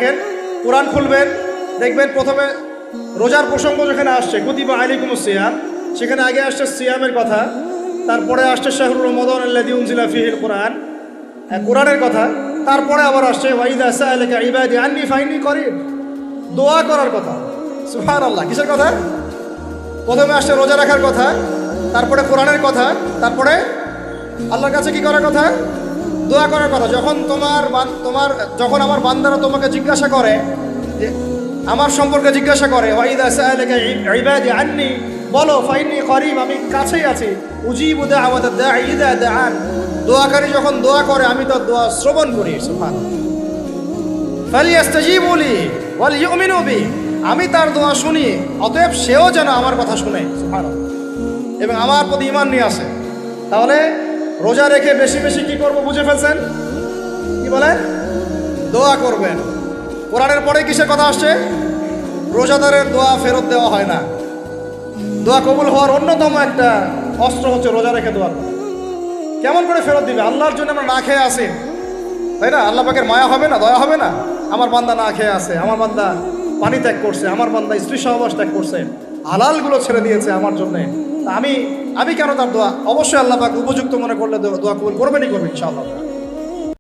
দেখেন কোরআন খুলবেন, দেখবেন প্রথমে রোজার প্রসঙ্গ যেখানে আসছে কুতিবা আলাইকুমুস সিয়াম, সেখানে আগে আসছে সিয়ামের কথা, তারপরে আসছে শাহরুর রমাদান আল্লাযী উনজিলা ফীহিল কোরআন, কোরআনের কথা, তারপরে আবার আসছে ওয়াইদা সাআলাকা ইবাদি আন্নী ফাইন্নী করিব, দোয়া করার কথা। সুবহানাল্লাহ, কিসের কথা? প্রথমে আসছে রোজা রাখার কথা, তারপরে কোরআনের কথা, তারপরে আল্লাহর কাছে কি করার কথা? দোয়া করার কথা। যখন আমার বান্দারা তোমাকে জিজ্ঞাসা করে, যে আমার সম্পর্কে জিজ্ঞাসা করে, ওয়াইদা সাআলাকা ইবাদি আন্নী, বলো ফাইন্নী করিব, আমি কাছেই আছি, উজিবু দাওয়াতাদ দাঈ ইযা দাআন, দোয়াকারী যখন দোয়া করে আমি তার দোয়া শ্রবণ করি। সুবহানাল্লাহ, ফালিয়াস্তাজিবু লি ওয়াল ইউমিনু বি, আমি তার দোয়া শুনি, অতএব সেও যেন আমার কথা শুনে। সুবহানাল্লাহ, এবং আমার প্রতি ঈমান নিয়ে আসে। তাহলে রোজা রেখে বেশি বেশি কি করব বুঝে ফেলছেন? কি বলে? দোয়া করবেন। কোরআনের পরে কিসের কথা আসছে? রোজাদারের দোয়া ফেরত দেওয়া হয় না। দোয়া কবুল হওয়ার অন্যতম একটা অস্ত্র হচ্ছে রোজা রেখে দোয়া করা। কেমন করে ফেরত দিবে? আল্লাহর জন্য আমরা না খেয়ে আসি, তাই না? আল্লাহ পাকের মায়া হবে না, দয়া হবে না? আমার বান্দা না খেয়ে আছে, আমার বান্দা পানি ত্যাগ করছে, আমার বান্দা স্ত্রী সহবাস ত্যাগ করছে, হালালগুলো ছেড়ে দিয়েছে আমার জন্যে, তা আমি কেন তার দোয়া? অবশ্যই আল্লাহ পাক উপযুক্ত মনে করলে দোয়া কবুল করবেনই করবেন ইনশাআল্লাহ।